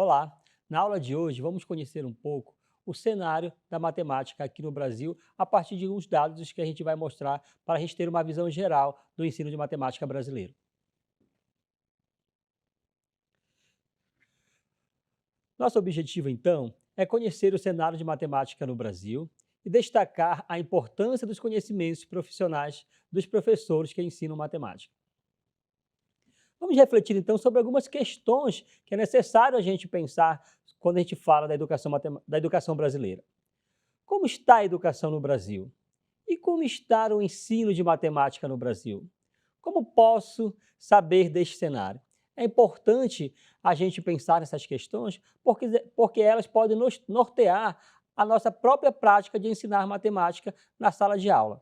Olá! Na aula de hoje vamos conhecer um pouco o cenário da matemática aqui no Brasil a partir de uns dados que a gente vai mostrar para a gente ter uma visão geral do ensino de matemática brasileiro. Nosso objetivo, então, é conhecer o cenário de matemática no Brasil e destacar a importância dos conhecimentos profissionais dos professores que ensinam matemática. Vamos refletir então sobre algumas questões que é necessário a gente pensar quando a gente fala da educação brasileira. Como está a educação no Brasil? E como está o ensino de matemática no Brasil? Como posso saber deste cenário? É importante a gente pensar nessas questões porque elas podem nos nortear a nossa própria prática de ensinar matemática na sala de aula.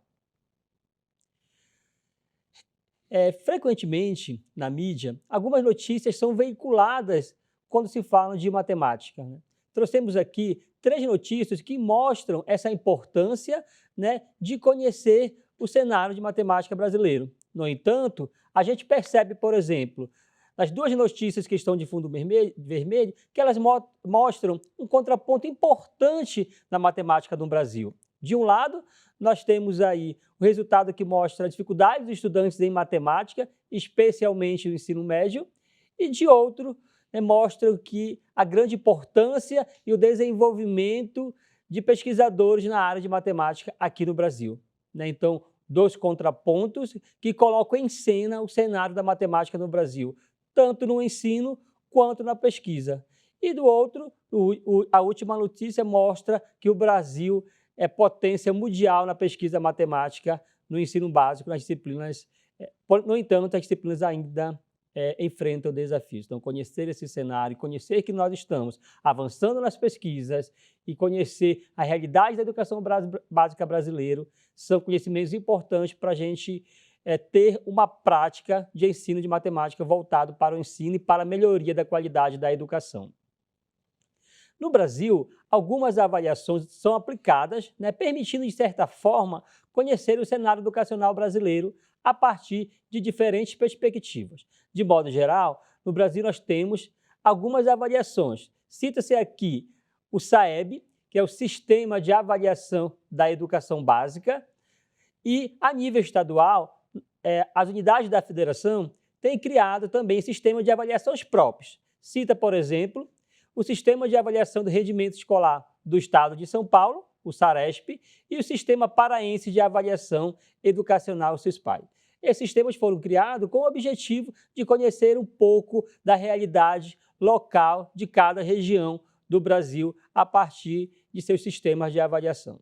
Frequentemente, na mídia, algumas notícias são veiculadas quando se fala de matemática, né? Trouxemos aqui 3 notícias que mostram essa importância, né, de conhecer o cenário de matemática brasileiro. No entanto, a gente percebe, por exemplo, nas 2 notícias que estão de fundo vermelho, que elas mostram um contraponto importante na matemática do Brasil. De um lado, nós temos aí o resultado que mostra a dificuldade dos estudantes em matemática, especialmente no ensino médio, e de outro, mostra que a grande importância e o desenvolvimento de pesquisadores na área de matemática aqui no Brasil, né? Então, 2 contrapontos que colocam em cena o cenário da matemática no Brasil, tanto no ensino quanto na pesquisa. E do outro, a última notícia mostra que o Brasil é potência mundial na pesquisa matemática no ensino básico, nas disciplinas. No entanto, as disciplinas ainda enfrentam desafios. Então, conhecer esse cenário, conhecer que nós estamos avançando nas pesquisas e conhecer a realidade da educação básica brasileira são conhecimentos importantes para a gente ter uma prática de ensino de matemática voltado para o ensino e para a melhoria da qualidade da educação. No Brasil, algumas avaliações são aplicadas, né, permitindo, de certa forma, conhecer o cenário educacional brasileiro a partir de diferentes perspectivas. De modo geral, no Brasil nós temos algumas avaliações. Cita-se aqui o SAEB, que é o Sistema de Avaliação da Educação Básica, e, a nível estadual, as unidades da federação têm criado também sistemas de avaliações próprios. Cita, por exemplo, o Sistema de Avaliação do Rendimento Escolar do Estado de São Paulo, o SARESP, e o Sistema Paraense de Avaliação Educacional, o SISPAE. Esses sistemas foram criados com o objetivo de conhecer um pouco da realidade local de cada região do Brasil a partir de seus sistemas de avaliação.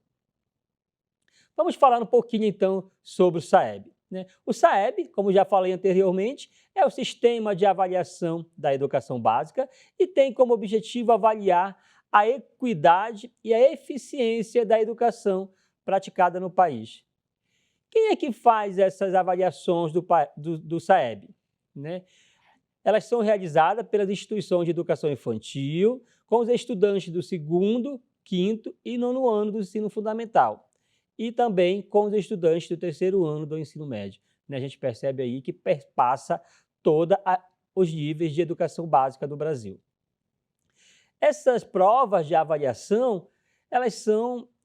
Vamos falar um pouquinho, então, sobre o SAEB, né? O SAEB, como já falei anteriormente, é o Sistema de Avaliação da Educação Básica e tem como objetivo avaliar a equidade e a eficiência da educação praticada no país. Quem é que faz essas avaliações do SAEB, né? Elas são realizadas pelas instituições de educação infantil, com os estudantes do 2º, 5º e 9º ano do ensino fundamental, e também com os estudantes do 3º ano do ensino médio. A gente percebe aí que perpassa todos os níveis de educação básica do Brasil. Essas provas de avaliação, elas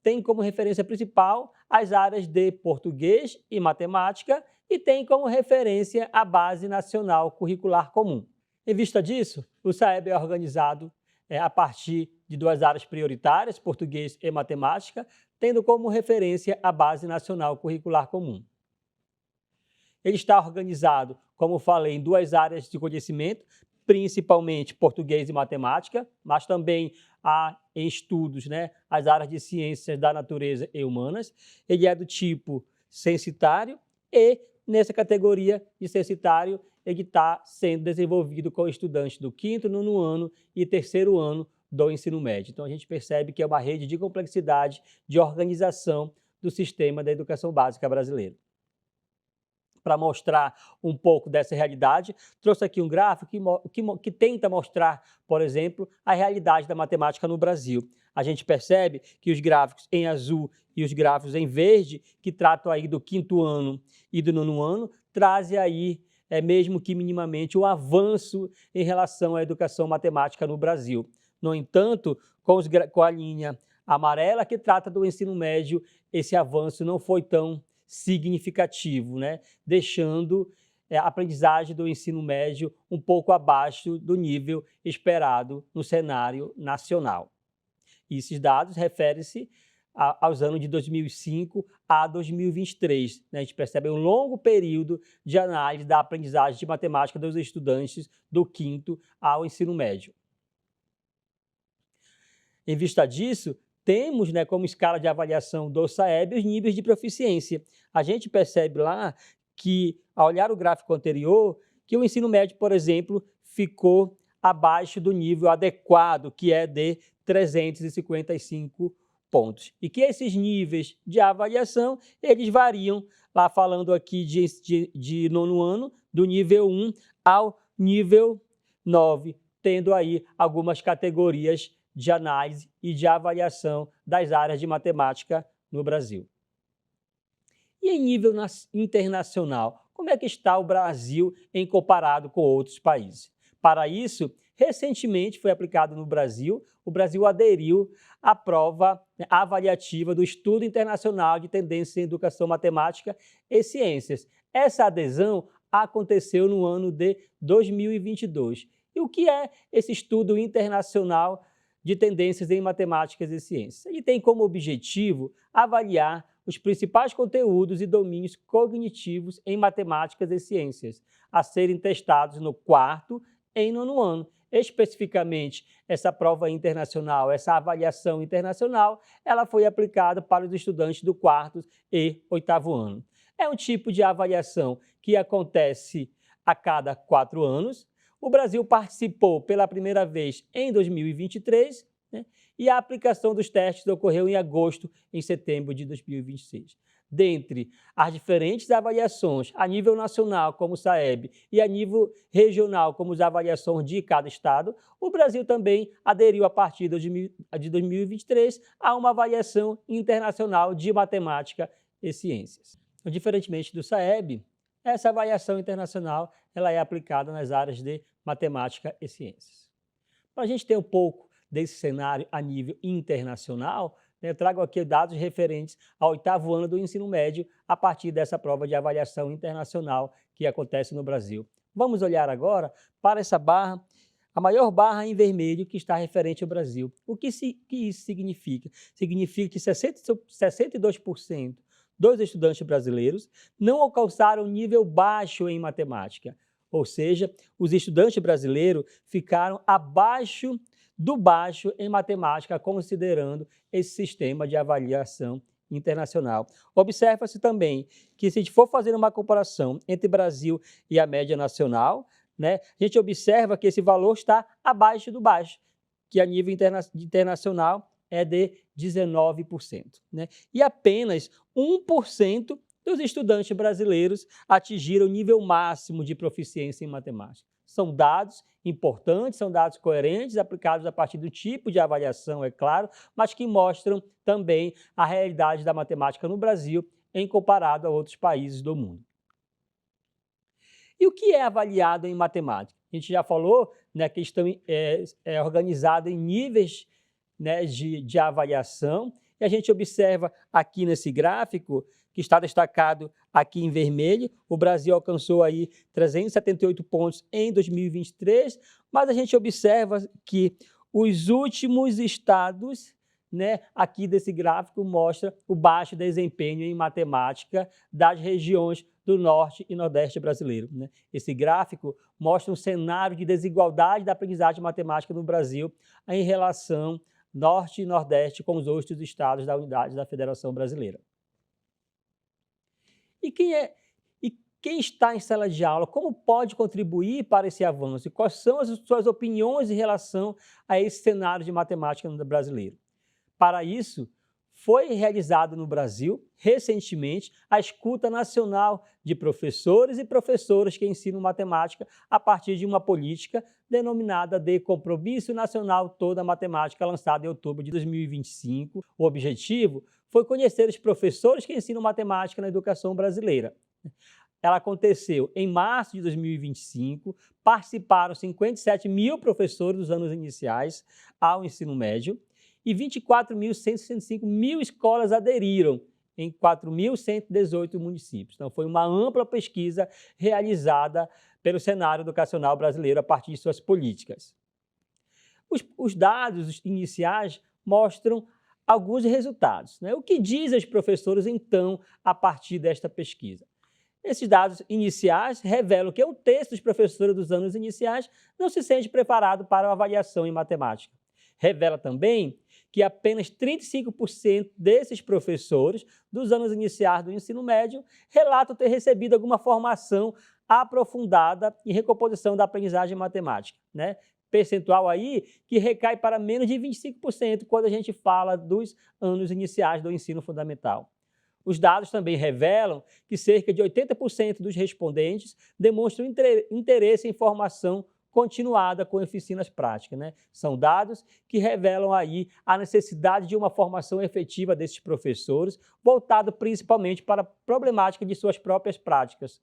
têm como referência principal as áreas de português e matemática e têm como referência a Base Nacional Curricular Comum. Em vista disso, o SAEB é organizado a partir de 2 áreas prioritárias, português e matemática, tendo como referência a Base Nacional Curricular Comum. Ele está organizado, como falei, em 2 áreas de conhecimento, principalmente português e matemática, mas também há em estudos, né, as áreas de ciências da natureza e humanas. Ele é do tipo censitário e, nessa categoria de censitário, ele está sendo desenvolvido com estudantes do 5º, 9º ano e 3º ano do ensino médio. Então, a gente percebe que é uma rede de complexidade de organização do sistema da educação básica brasileira. Para mostrar um pouco dessa realidade, trouxe aqui um gráfico que tenta mostrar, por exemplo, a realidade da matemática no Brasil. A gente percebe que os gráficos em azul e os gráficos em verde, que tratam aí do 5º ano e do 9º ano, trazem aí mesmo que minimamente, um avanço em relação à educação matemática no Brasil. No entanto, com a linha amarela que trata do ensino médio, esse avanço não foi tão significativo, né? Deixando a aprendizagem do ensino médio um pouco abaixo do nível esperado no cenário nacional. E esses dados referem-se aos anos de 2005 a 2023. Né? A gente percebe um longo período de análise da aprendizagem de matemática dos estudantes do 5º ao ensino médio. Em vista disso, temos, né, como escala de avaliação do SAEB os níveis de proficiência. A gente percebe lá que, ao olhar o gráfico anterior, que o ensino médio, por exemplo, ficou abaixo do nível adequado, que é de 355 pontos. E que esses níveis de avaliação, eles variam, lá falando aqui de nono ano, do nível 1 ao nível 9, tendo aí algumas categorias de análise e de avaliação das áreas de matemática no Brasil. E em nível internacional, como é que está o Brasil em comparado com outros países? Para isso, recentemente foi aplicado no Brasil, o Brasil aderiu à prova avaliativa do Estudo Internacional de Tendências em Educação Matemática e Ciências. Essa adesão aconteceu no ano de 2022. E o que é esse Estudo Internacional de Tendências em Matemáticas e Ciências? Ele tem como objetivo avaliar os principais conteúdos e domínios cognitivos em matemáticas e ciências, a serem testados no 4º e nono ano. Especificamente, essa prova internacional, essa avaliação internacional, ela foi aplicada para os estudantes do 4º e 8º ano. É um tipo de avaliação que acontece a cada 4 anos. O Brasil participou pela primeira vez em 2023, né? E a aplicação dos testes ocorreu em agosto e setembro de 2026. Dentre as diferentes avaliações a nível nacional, como o SAEB, e a nível regional, como as avaliações de cada estado, o Brasil também aderiu, a partir de 2023, a uma avaliação internacional de matemática e ciências. Diferentemente do SAEB, essa avaliação internacional ela é aplicada nas áreas de matemática e ciências. Para a gente ter um pouco desse cenário a nível internacional, eu trago aqui dados referentes ao 8º ano do ensino médio a partir dessa prova de avaliação internacional que acontece no Brasil. Vamos olhar agora para essa barra, a maior barra em vermelho que está referente ao Brasil. O que isso significa? Significa que 62% dos estudantes brasileiros não alcançaram nível baixo em matemática, ou seja, os estudantes brasileiros ficaram abaixo do baixo em matemática, considerando esse sistema de avaliação internacional. Observa-se também que, se a gente for fazer uma comparação entre Brasil e a média nacional, né, a gente observa que esse valor está abaixo do baixo, que a nível internacional é de 19%. Né? E apenas 1% dos estudantes brasileiros atingiram o nível máximo de proficiência em matemática. São dados importantes, são dados coerentes, aplicados a partir do tipo de avaliação, é claro, mas que mostram também a realidade da matemática no Brasil em comparado a outros países do mundo. E o que é avaliado em matemática? A gente já falou, né, que estão organizados em níveis, né, de avaliação, e a gente observa aqui nesse gráfico, que está destacado aqui em vermelho, o Brasil alcançou aí 378 pontos em 2023, mas a gente observa que os últimos estados, né, aqui desse gráfico mostra o baixo desempenho em matemática das regiões do Norte e Nordeste brasileiro. Né? Esse gráfico mostra um cenário de desigualdade da aprendizagem matemática no Brasil em relação Norte e Nordeste com os outros estados da unidade da Federação Brasileira. E quem está em sala de aula, como pode contribuir para esse avanço? E quais são as suas opiniões em relação a esse cenário de matemática brasileiro? Para isso, foi realizado no Brasil, recentemente, a escuta nacional de professores e professoras que ensinam matemática a partir de uma política denominada de Compromisso Nacional Toda Matemática, lançada em outubro de 2025. O objetivo foi conhecer os professores que ensinam matemática na educação brasileira. ela aconteceu em março de 2025, participaram 57 mil professores dos anos iniciais ao ensino médio e 24.165 mil escolas aderiram em 4.118 municípios. Então, foi uma ampla pesquisa realizada pelo cenário educacional brasileiro a partir de suas políticas. Os dados iniciais mostram alguns resultados, né? O que dizem os professores, então, a partir desta pesquisa? Esses dados iniciais revelam que um terço dos professores dos anos iniciais não se sente preparado para a avaliação em matemática. Revela também que apenas 35% desses professores dos anos iniciais do ensino médio relatam ter recebido alguma formação aprofundada em recomposição da aprendizagem matemática, né? Percentual aí que recai para menos de 25% quando a gente fala dos anos iniciais do ensino fundamental. Os dados também revelam que cerca de 80% dos respondentes demonstram interesse em formação continuada com oficinas práticas, né? São dados que revelam aí a necessidade de uma formação efetiva desses professores, voltado principalmente para a problemática de suas próprias práticas.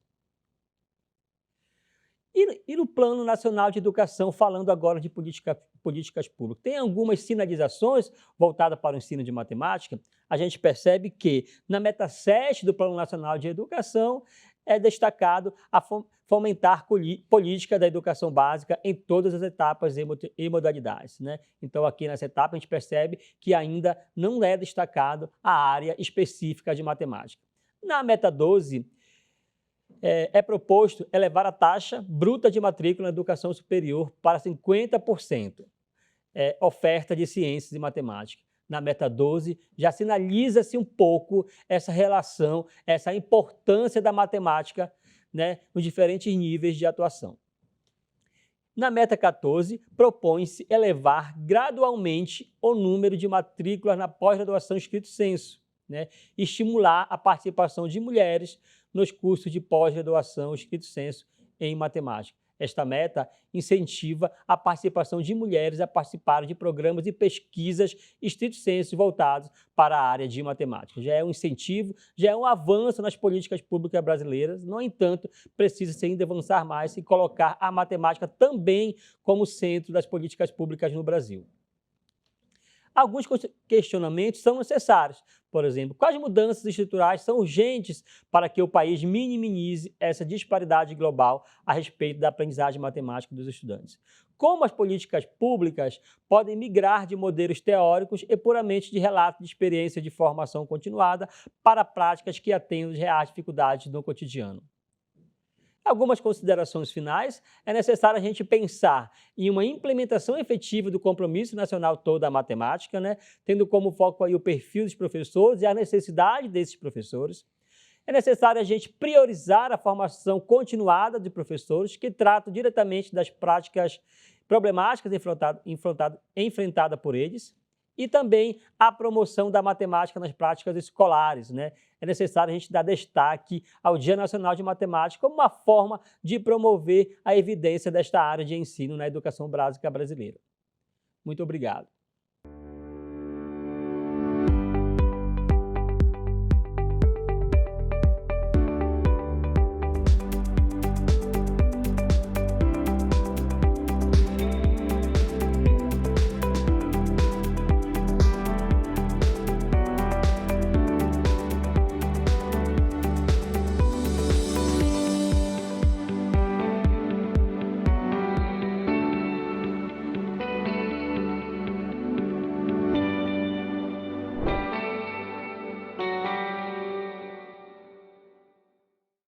E no Plano Nacional de Educação, falando agora de políticas públicas, tem algumas sinalizações voltadas para o ensino de matemática. A gente percebe que na meta 7 do Plano Nacional de Educação é destacado a fomentar política da educação básica em todas as etapas e modalidades, né? Então, aqui nessa etapa, a gente percebe que ainda não é destacado a área específica de matemática. Na meta 12, é proposto elevar a taxa bruta de matrícula na educação superior para 50%, oferta de ciências e matemática. Na meta 12, já sinaliza-se um pouco essa relação, essa importância da matemática, né, nos diferentes níveis de atuação. Na meta 14, propõe-se elevar gradualmente o número de matrículas na pós-graduação estrito sensu, né, e estimular a participação de mulheres nos cursos de pós-graduação estrito sensu em matemática. Esta meta incentiva a participação de mulheres a participarem de programas de pesquisas estrito sensu voltados para a área de matemática. Já é um incentivo, já é um avanço nas políticas públicas brasileiras. No entanto, precisa-se ainda avançar mais e colocar a matemática também como centro das políticas públicas no Brasil. Alguns questionamentos são necessários. Por exemplo, quais mudanças estruturais são urgentes para que o país minimize essa disparidade global a respeito da aprendizagem matemática dos estudantes? Como as políticas públicas podem migrar de modelos teóricos e puramente de relatos de experiência de formação continuada para práticas que atendam às reais dificuldades no cotidiano? Algumas considerações finais. É necessário a gente pensar em uma implementação efetiva do compromisso nacional todo da matemática, né? Tendo como foco aí o perfil dos professores e a necessidade desses professores. É necessário a gente priorizar a formação continuada de professores que tratam diretamente das práticas problemáticas enfrentadas por eles. E também a promoção da matemática nas práticas escolares, né? É necessário a gente dar destaque ao Dia Nacional de Matemática como uma forma de promover a evidência desta área de ensino na educação básica brasileira. Muito obrigado.